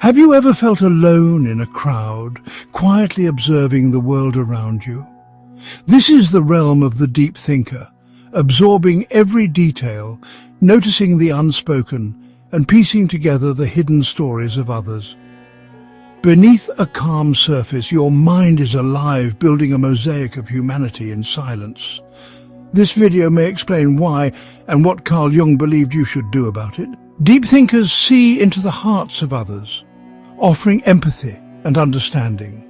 Have you ever felt alone in a crowd, quietly observing the world around you? This is the realm of the deep thinker, absorbing every detail, noticing the unspoken, and piecing together the hidden stories of others. Beneath a calm surface, your mind is alive, building a mosaic of humanity in silence. This video may explain why and what Carl Jung believed you should do about it. Deep thinkers see into the hearts of others, offering empathy and understanding.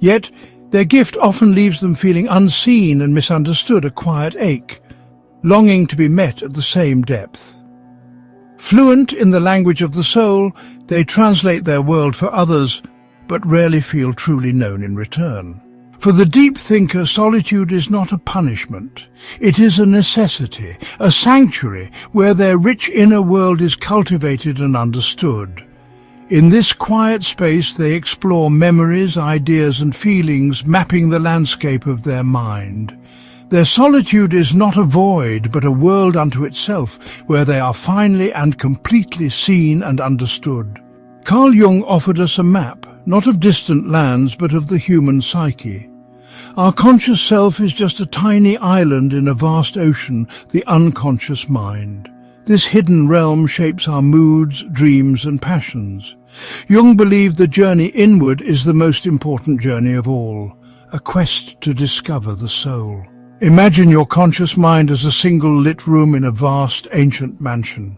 Yet, their gift often leaves them feeling unseen and misunderstood, a quiet ache, longing to be met at the same depth. Fluent in the language of the soul, they translate their world for others, but rarely feel truly known in return. For the deep thinker, solitude is not a punishment. It is a necessity, a sanctuary where their rich inner world is cultivated and understood. In this quiet space, they explore memories, ideas, and feelings, mapping the landscape of their mind. Their solitude is not a void, but a world unto itself, where they are finally and completely seen and understood. Carl Jung offered us a map, not of distant lands, but of the human psyche. Our conscious self is just a tiny island in a vast ocean, the unconscious mind. This hidden realm shapes our moods, dreams, and passions. Jung believed the journey inward is the most important journey of all, a quest to discover the soul. Imagine your conscious mind as a single lit room in a vast, ancient mansion.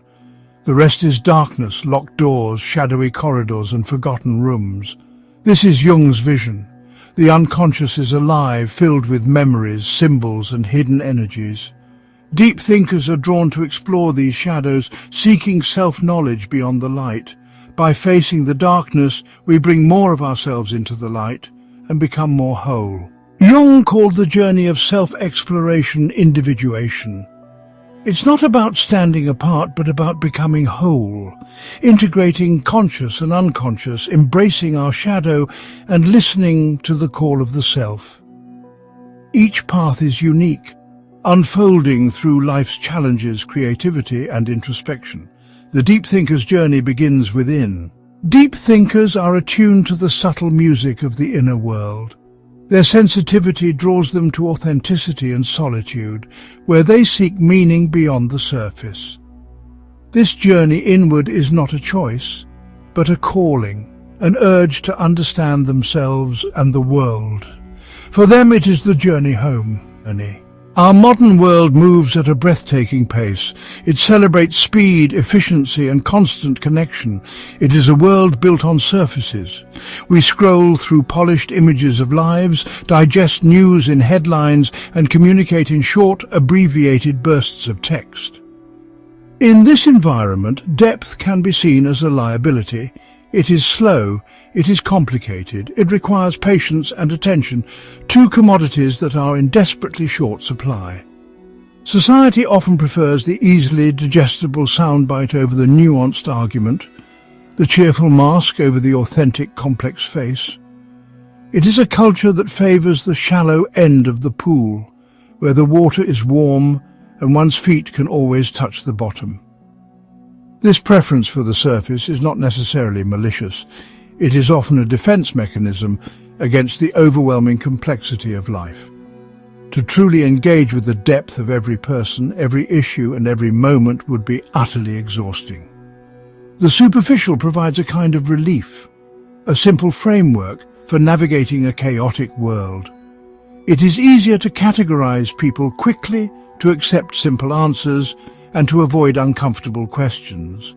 The rest is darkness, locked doors, shadowy corridors, and forgotten rooms. This is Jung's vision. The unconscious is alive, filled with memories, symbols, and hidden energies. Deep thinkers are drawn to explore these shadows, seeking self-knowledge beyond the light. By facing the darkness, we bring more of ourselves into the light and become more whole. Jung called the journey of self-exploration individuation. It's not about standing apart, but about becoming whole, integrating conscious and unconscious, embracing our shadow and listening to the call of the self. Each path is unique, unfolding through life's challenges, creativity, and introspection. The deep thinker's journey begins within. Deep thinkers are attuned to the subtle music of the inner world. Their sensitivity draws them to authenticity and solitude, where they seek meaning beyond the surface. This journey inward is not a choice, but a calling, an urge to understand themselves and the world. For them it is the journey home. Our modern world moves at a breathtaking pace. It celebrates speed, efficiency, and constant connection. It is a world built on surfaces. We scroll through polished images of lives, digest news in headlines, and communicate in short, abbreviated bursts of text. In this environment, depth can be seen as a liability. It is slow, it is complicated, it requires patience and attention, two commodities that are in desperately short supply. Society often prefers the easily digestible soundbite over the nuanced argument, the cheerful mask over the authentic, complex face. It is a culture that favors the shallow end of the pool, where the water is warm and one's feet can always touch the bottom. This preference for the surface is not necessarily malicious. It is often a defense mechanism against the overwhelming complexity of life. To truly engage with the depth of every person, every issue, and every moment would be utterly exhausting. The superficial provides a kind of relief, a simple framework for navigating a chaotic world. It is easier to categorize people quickly, to accept simple answers, and to avoid uncomfortable questions.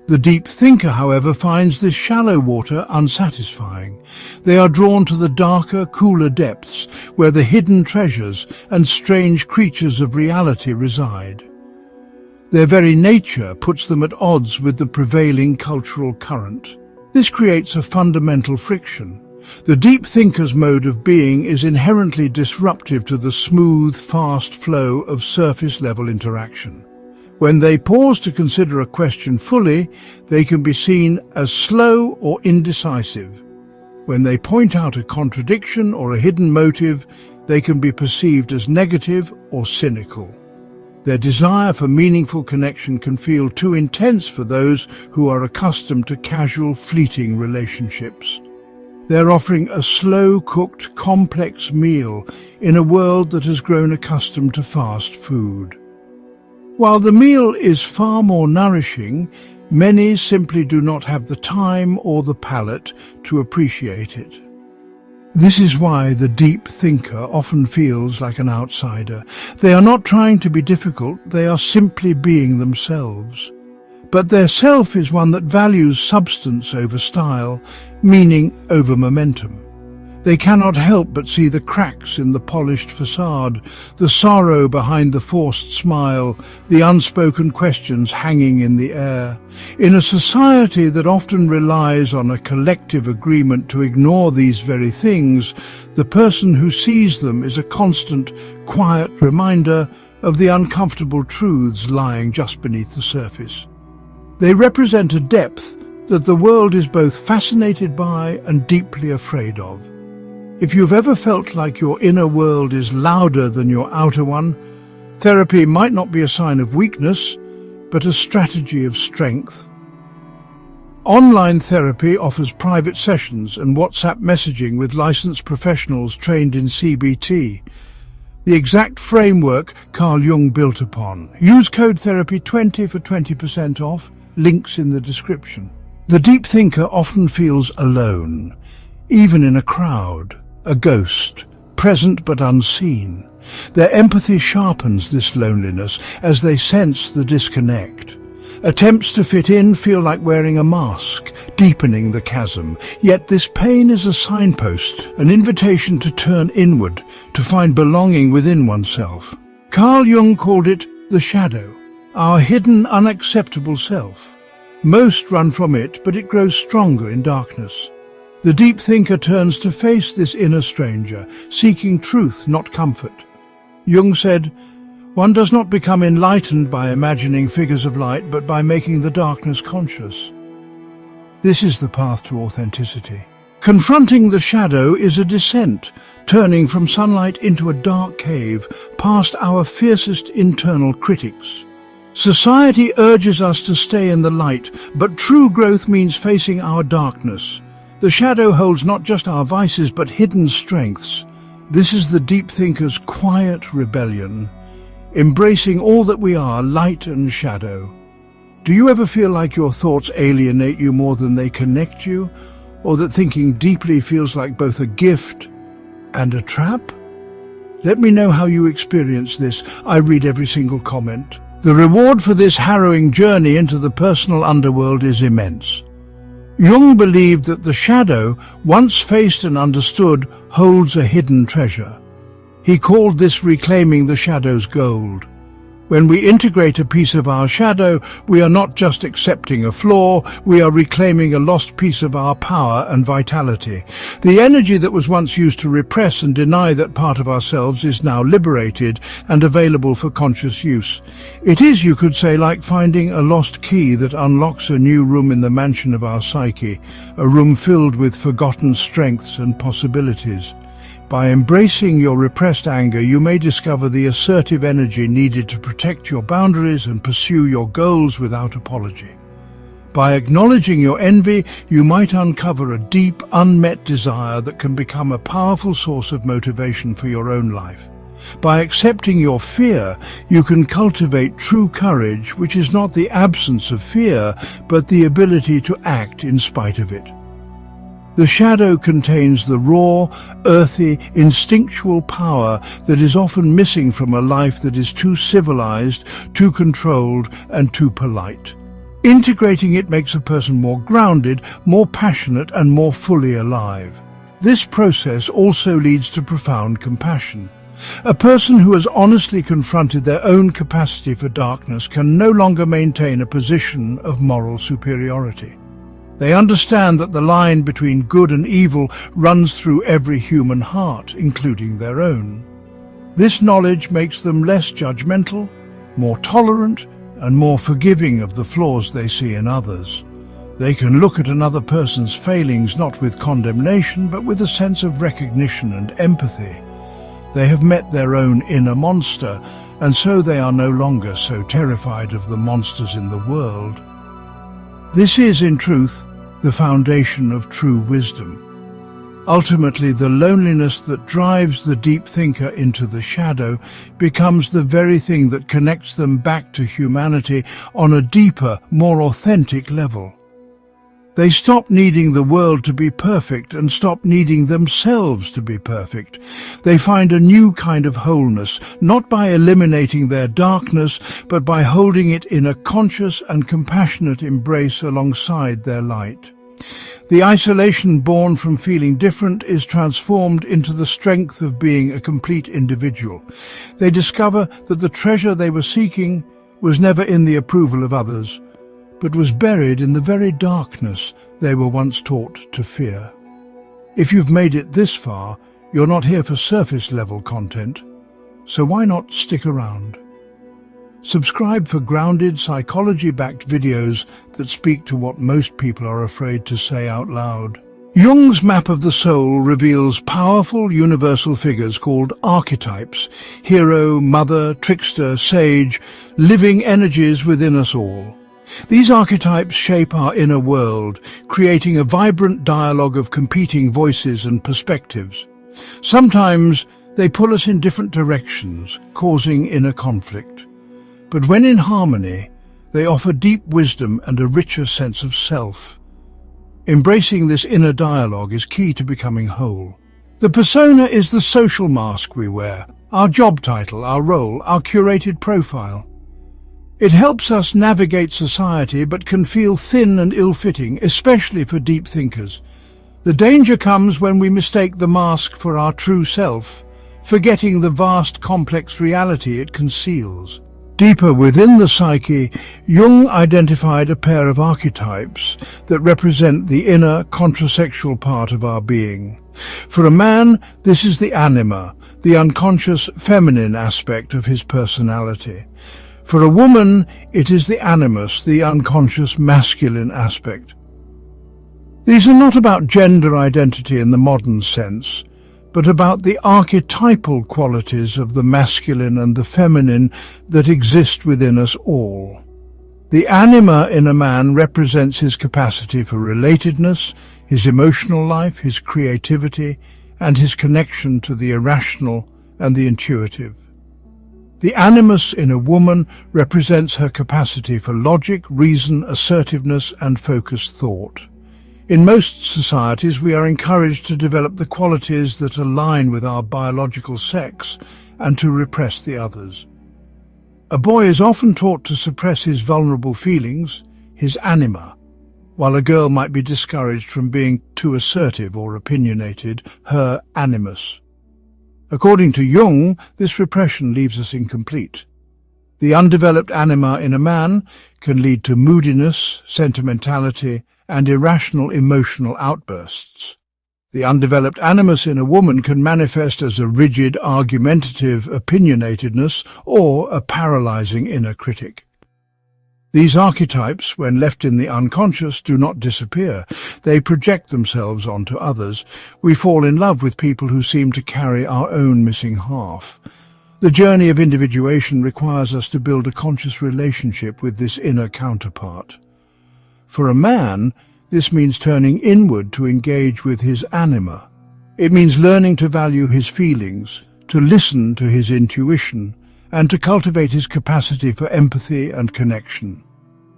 The deep thinker, however, finds this shallow water unsatisfying. They are drawn to the darker, cooler depths, where the hidden treasures and strange creatures of reality reside. Their very nature puts them at odds with the prevailing cultural current. This creates a fundamental friction. The deep thinker's mode of being is inherently disruptive to the smooth, fast flow of surface-level interaction. When they pause to consider a question fully, they can be seen as slow or indecisive. When they point out a contradiction or a hidden motive, they can be perceived as negative or cynical. Their desire for meaningful connection can feel too intense for those who are accustomed to casual, fleeting relationships. They're offering a slow-cooked, complex meal in a world that has grown accustomed to fast food. While the meal is far more nourishing, many simply do not have the time or the palate to appreciate it. This is why the deep thinker often feels like an outsider. They are not trying to be difficult, they are simply being themselves. But their self is one that values substance over style, meaning over momentum. They cannot help but see the cracks in the polished facade, the sorrow behind the forced smile, the unspoken questions hanging in the air. In a society that often relies on a collective agreement to ignore these very things, the person who sees them is a constant, quiet reminder of the uncomfortable truths lying just beneath the surface. They represent a depth that the world is both fascinated by and deeply afraid of. If you've ever felt like your inner world is louder than your outer one, therapy might not be a sign of weakness, but a strategy of strength. Online therapy offers private sessions and WhatsApp messaging with licensed professionals trained in CBT, the exact framework Carl Jung built upon. Use code therapy20 for 20% off, links in the description. The deep thinker often feels alone, even in a crowd. A ghost, present but unseen. Their empathy sharpens this loneliness as they sense the disconnect. Attempts to fit in feel like wearing a mask, deepening the chasm. Yet this pain is a signpost, an invitation to turn inward, to find belonging within oneself. Carl Jung called it the shadow, our hidden, unacceptable self. Most run from it, but it grows stronger in darkness. The deep thinker turns to face this inner stranger, seeking truth, not comfort. Jung said, "One does not become enlightened by imagining figures of light, but by making the darkness conscious." This is the path to authenticity. Confronting the shadow is a descent, turning from sunlight into a dark cave, past our fiercest internal critics. Society urges us to stay in the light, but true growth means facing our darkness. The shadow holds not just our vices, but hidden strengths. This is the deep thinker's quiet rebellion, embracing all that we are, light and shadow. Do you ever feel like your thoughts alienate you more than they connect you, or that thinking deeply feels like both a gift and a trap? Let me know how you experience this. I read every single comment. The reward for this harrowing journey into the personal underworld is immense. Jung believed that the shadow, once faced and understood, holds a hidden treasure. He called this reclaiming the shadow's gold. When we integrate a piece of our shadow, we are not just accepting a flaw, we are reclaiming a lost piece of our power and vitality. The energy that was once used to repress and deny that part of ourselves is now liberated and available for conscious use. It is, you could say, like finding a lost key that unlocks a new room in the mansion of our psyche, a room filled with forgotten strengths and possibilities. By embracing your repressed anger, you may discover the assertive energy needed to protect your boundaries and pursue your goals without apology. By acknowledging your envy, you might uncover a deep, unmet desire that can become a powerful source of motivation for your own life. By accepting your fear, you can cultivate true courage, which is not the absence of fear, but the ability to act in spite of it. The shadow contains the raw, earthy, instinctual power that is often missing from a life that is too civilized, too controlled, and too polite. Integrating it makes a person more grounded, more passionate, and more fully alive. This process also leads to profound compassion. A person who has honestly confronted their own capacity for darkness can no longer maintain a position of moral superiority. They understand that the line between good and evil runs through every human heart, including their own. This knowledge makes them less judgmental, more tolerant, and more forgiving of the flaws they see in others. They can look at another person's failings not with condemnation, but with a sense of recognition and empathy. They have met their own inner monster, and so they are no longer so terrified of the monsters in the world. This is, in truth, the foundation of true wisdom. Ultimately, the loneliness that drives the deep thinker into the shadow becomes the very thing that connects them back to humanity on a deeper, more authentic level. They stop needing the world to be perfect and stop needing themselves to be perfect. They find a new kind of wholeness, not by eliminating their darkness, but by holding it in a conscious and compassionate embrace alongside their light. The isolation born from feeling different is transformed into the strength of being a complete individual. They discover that the treasure they were seeking was never in the approval of others, but was buried in the very darkness they were once taught to fear. If you've made it this far, you're not here for surface-level content, so why not stick around? Subscribe for grounded, psychology-backed videos that speak to what most people are afraid to say out loud. Jung's map of the soul reveals powerful universal figures called archetypes: hero, mother, trickster, sage, living energies within us all. These archetypes shape our inner world, creating a vibrant dialogue of competing voices and perspectives. Sometimes they pull us in different directions, causing inner conflict. But when in harmony, they offer deep wisdom and a richer sense of self. Embracing this inner dialogue is key to becoming whole. The persona is the social mask we wear, our job title, our role, our curated profile. It helps us navigate society but can feel thin and ill-fitting, especially for deep thinkers. The danger comes when we mistake the mask for our true self, forgetting the vast, complex reality it conceals. Deeper within the psyche, Jung identified a pair of archetypes that represent the inner, contrasexual part of our being. For a man, this is the anima, the unconscious feminine aspect of his personality. For a woman, it is the animus, the unconscious masculine aspect. These are not about gender identity in the modern sense, but about the archetypal qualities of the masculine and the feminine that exist within us all. The anima in a man represents his capacity for relatedness, his emotional life, his creativity, and his connection to the irrational and the intuitive. The animus in a woman represents her capacity for logic, reason, assertiveness, and focused thought. In most societies, we are encouraged to develop the qualities that align with our biological sex and to repress the others. A boy is often taught to suppress his vulnerable feelings, his anima, while a girl might be discouraged from being too assertive or opinionated, her animus. According to Jung, this repression leaves us incomplete. The undeveloped anima in a man can lead to moodiness, sentimentality, and irrational emotional outbursts. The undeveloped animus in a woman can manifest as a rigid, argumentative opinionatedness or a paralyzing inner critic. These archetypes, when left in the unconscious, do not disappear. They project themselves onto others. We fall in love with people who seem to carry our own missing half. The journey of individuation requires us to build a conscious relationship with this inner counterpart. For a man, this means turning inward to engage with his anima. It means learning to value his feelings, to listen to his intuition, and to cultivate his capacity for empathy and connection.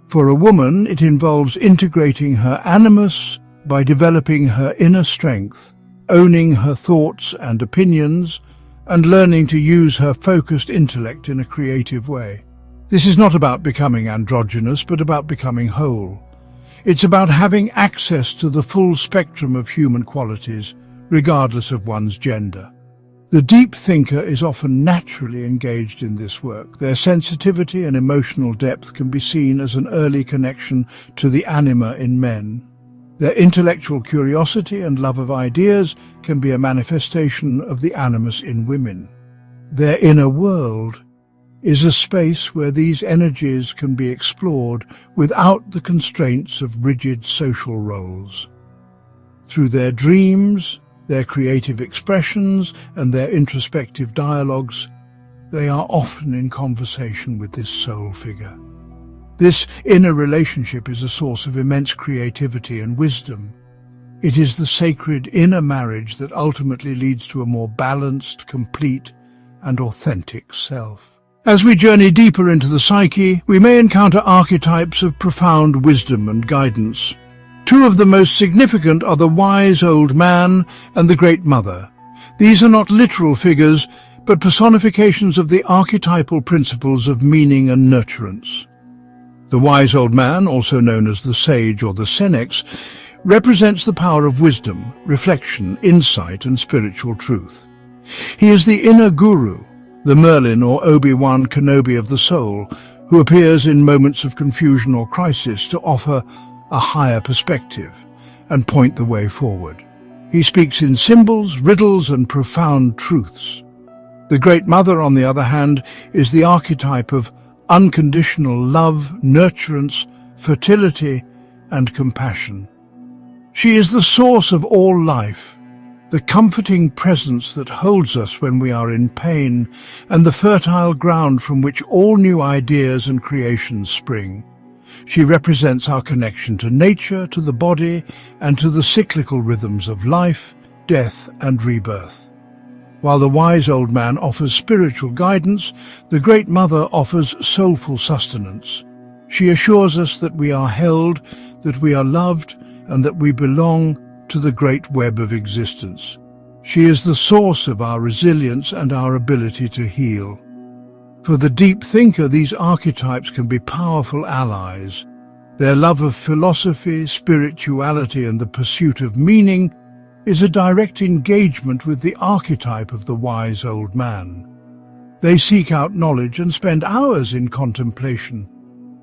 For a woman, it involves integrating her animus by developing her inner strength, owning her thoughts and opinions, and learning to use her focused intellect in a creative way. This is not about becoming androgynous, but about becoming whole. It's about having access to the full spectrum of human qualities, regardless of one's gender. The deep thinker is often naturally engaged in this work. Their sensitivity and emotional depth can be seen as an early connection to the anima in men. Their intellectual curiosity and love of ideas can be a manifestation of the animus in women. Their inner world is a space where these energies can be explored without the constraints of rigid social roles. Through their dreams, their creative expressions, and their introspective dialogues, They are often in conversation with this soul figure. This inner relationship is a source of immense creativity and wisdom. It is the sacred inner marriage that ultimately leads to a more balanced, complete, and authentic self. As we journey deeper into the psyche, we may encounter archetypes of profound wisdom and guidance. Two of the most significant are the wise old man and the great mother. These are not literal figures, but personifications of the archetypal principles of meaning and nurturance. The wise old man, also known as the sage or the senex, represents the power of wisdom, reflection, insight, and spiritual truth. He is the inner guru, the Merlin or Obi-Wan Kenobi of the soul, who appears in moments of confusion or crisis to offer a higher perspective and point the way forward. He speaks in symbols, riddles, and profound truths. The Great Mother, on the other hand, is the archetype of unconditional love, nurturance, fertility, and compassion. She is the source of all life, the comforting presence that holds us when we are in pain, and the fertile ground from which all new ideas and creations spring. She represents our connection to nature, to the body, and to the cyclical rhythms of life, death, and rebirth. While the wise old man offers spiritual guidance, the Great Mother offers soulful sustenance. She assures us that we are held, that we are loved, and that we belong to the great web of existence. She is the source of our resilience and our ability to heal. For the deep thinker, these archetypes can be powerful allies. Their love of philosophy, spirituality, and the pursuit of meaning is a direct engagement with the archetype of the wise old man. They seek out knowledge and spend hours in contemplation,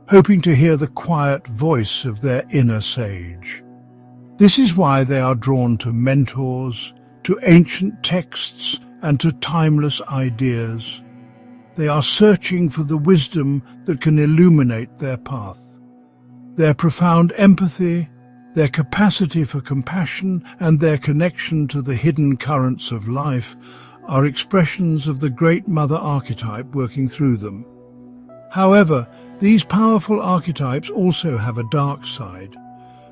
hoping to hear the quiet voice of their inner sage. This is why they are drawn to mentors, to ancient texts, and to timeless ideas. They are searching for the wisdom that can illuminate their path. Their profound empathy, their capacity for compassion, and their connection to the hidden currents of life are expressions of the Great Mother archetype working through them. However, these powerful archetypes also have a dark side.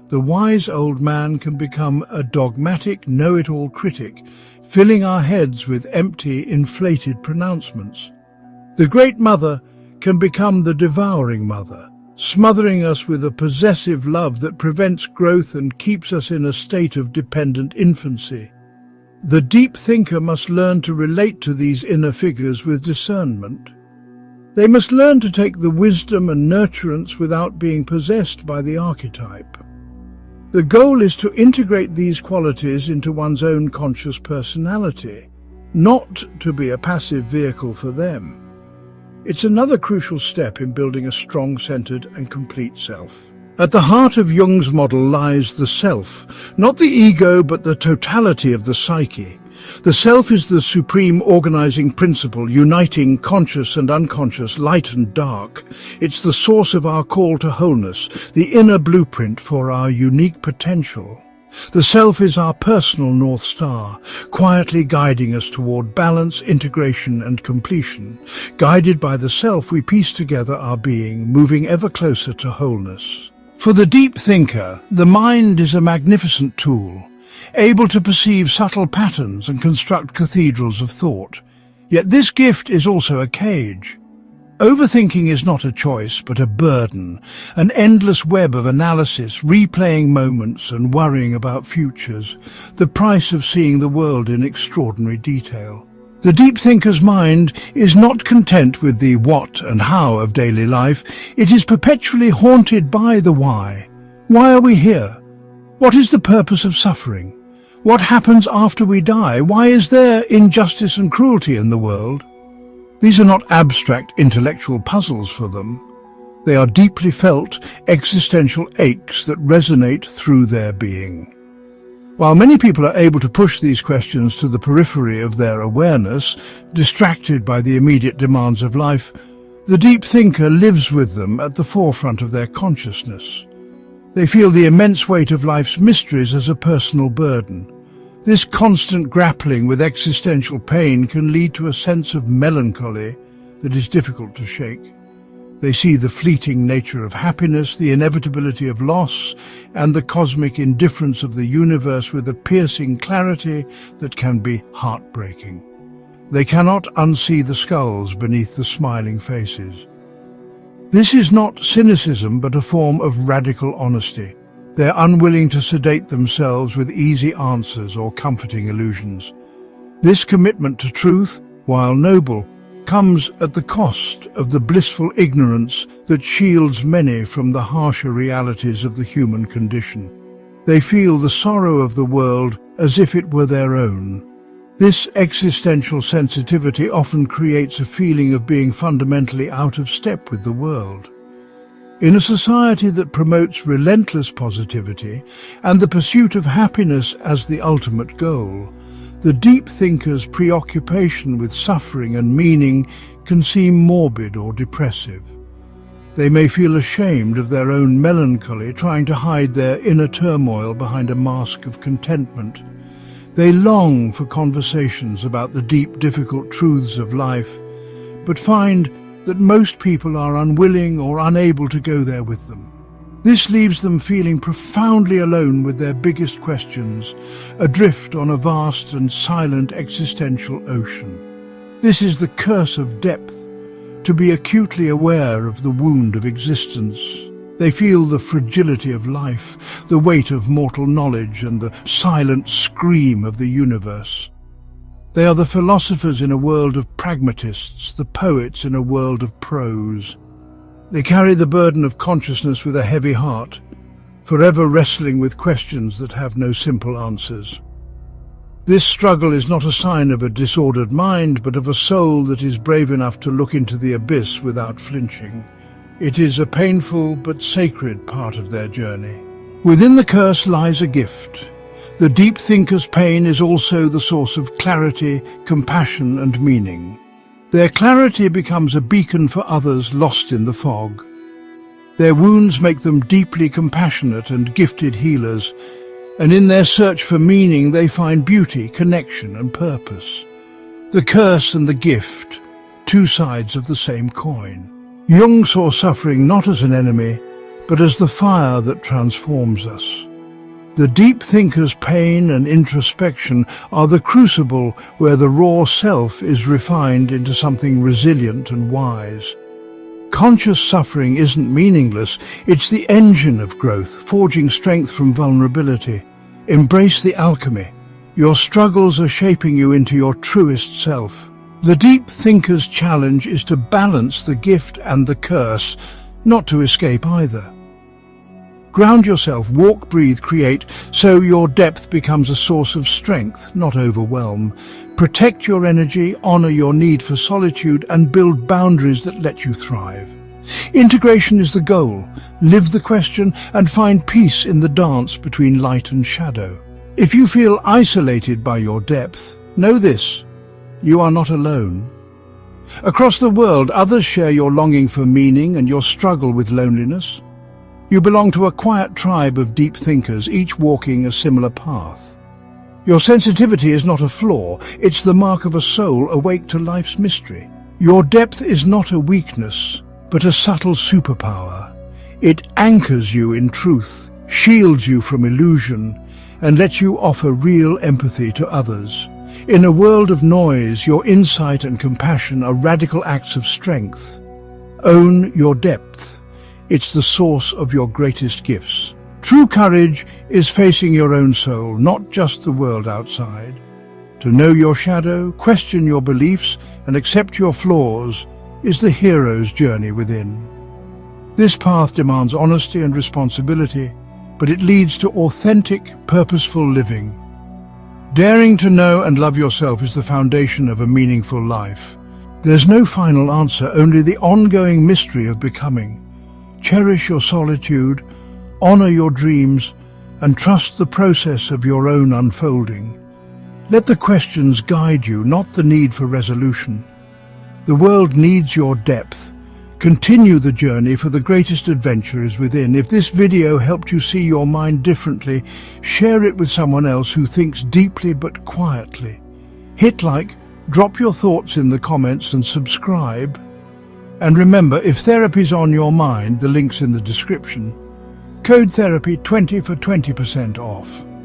The wise old man can become a dogmatic, know-it-all critic, filling our heads with empty, inflated pronouncements. The Great Mother can become the devouring mother, smothering us with a possessive love that prevents growth and keeps us in a state of dependent infancy. The deep thinker must learn to relate to these inner figures with discernment. They must learn to take the wisdom and nurturance without being possessed by the archetype. The goal is to integrate these qualities into one's own conscious personality, not to be a passive vehicle for them. It's another crucial step in building a strong, centered, and complete self. At the heart of Jung's model lies the self, not the ego but the totality of the psyche. The self is the supreme organizing principle, uniting conscious and unconscious, light and dark. It's the source of our call to wholeness, the inner blueprint for our unique potential. The self is our personal North Star, quietly guiding us toward balance, integration, and completion. Guided by the self, we piece together our being, moving ever closer to wholeness. For the deep thinker, the mind is a magnificent tool, able to perceive subtle patterns and construct cathedrals of thought. Yet this gift is also a cage. Overthinking is not a choice, but a burden, an endless web of analysis, replaying moments and worrying about futures, the price of seeing the world in extraordinary detail. The deep thinker's mind is not content with the what and how of daily life. It is perpetually haunted by the why. Why are we here? What is the purpose of suffering? What happens after we die? Why is there injustice and cruelty in the world? These are not abstract intellectual puzzles for them. They are deeply felt existential aches that resonate through their being. While many people are able to push these questions to the periphery of their awareness, distracted by the immediate demands of life, the deep thinker lives with them at the forefront of their consciousness. They feel the immense weight of life's mysteries as a personal burden. This constant grappling with existential pain can lead to a sense of melancholy, that is difficult to shake. They see the fleeting nature of happiness, the inevitability of loss, and the cosmic indifference of the universe with a piercing clarity that can be heartbreaking. They cannot unsee the skulls beneath the smiling faces. This is not cynicism, but a form of radical honesty. They're unwilling to sedate themselves with easy answers or comforting illusions. This commitment to truth, while noble, comes at the cost of the blissful ignorance that shields many from the harsher realities of the human condition. They feel the sorrow of the world as if it were their own. This existential sensitivity often creates a feeling of being fundamentally out of step with the world. In a society that promotes relentless positivity and the pursuit of happiness as the ultimate goal, the deep thinker's preoccupation with suffering and meaning can seem morbid or depressive. They may feel ashamed of their own melancholy, trying to hide their inner turmoil behind a mask of contentment. They long for conversations about the deep, difficult truths of life, but find that most people are unwilling or unable to go there with them. This leaves them feeling profoundly alone with their biggest questions, adrift on a vast and silent existential ocean. This is the curse of depth, to be acutely aware of the wound of existence. They feel the fragility of life, the weight of mortal knowledge, and the silent scream of the universe. They are the philosophers in a world of pragmatists, the poets in a world of prose. They carry the burden of consciousness with a heavy heart, forever wrestling with questions that have no simple answers. This struggle is not a sign of a disordered mind, but of a soul that is brave enough to look into the abyss without flinching. It is a painful but sacred part of their journey. Within the curse lies a gift. The deep thinker's pain is also the source of clarity, compassion, and meaning. Their clarity becomes a beacon for others lost in the fog. Their wounds make them deeply compassionate and gifted healers, and in their search for meaning they find beauty, connection, and purpose. The curse and the gift, two sides of the same coin. Jung saw suffering not as an enemy, but as the fire that transforms us. The deep thinker's pain and introspection are the crucible where the raw self is refined into something resilient and wise. Conscious suffering isn't meaningless, it's the engine of growth, forging strength from vulnerability. Embrace the alchemy. Your struggles are shaping you into your truest self. The deep thinker's challenge is to balance the gift and the curse, not to escape either. Ground yourself, walk, breathe, create, so your depth becomes a source of strength, not overwhelm. Protect your energy, honor your need for solitude, and build boundaries that let you thrive. Integration is the goal. Live the question and find peace in the dance between light and shadow. If you feel isolated by your depth, know this: you are not alone. Across the world, others share your longing for meaning and your struggle with loneliness. You belong to a quiet tribe of deep thinkers, each walking a similar path. Your sensitivity is not a flaw, it's the mark of a soul awake to life's mystery. Your depth is not a weakness, but a subtle superpower. It anchors you in truth, shields you from illusion, and lets you offer real empathy to others. In a world of noise, your insight and compassion are radical acts of strength. Own your depth. It's the source of your greatest gifts. True courage is facing your own soul, not just the world outside. To know your shadow, question your beliefs, and accept your flaws is the hero's journey within. This path demands honesty and responsibility, but it leads to authentic, purposeful living. Daring to know and love yourself is the foundation of a meaningful life. There's no final answer, only the ongoing mystery of becoming. Cherish your solitude, honor your dreams, and trust the process of your own unfolding. Let the questions guide you, not the need for resolution. The world needs your depth. Continue the journey, for the greatest adventure is within. If this video helped you see your mind differently, share it with someone else who thinks deeply but quietly. Hit like, drop your thoughts in the comments, and subscribe. And remember, if therapy's on your mind, the link's in the description. Code Therapy 20 for 20% off.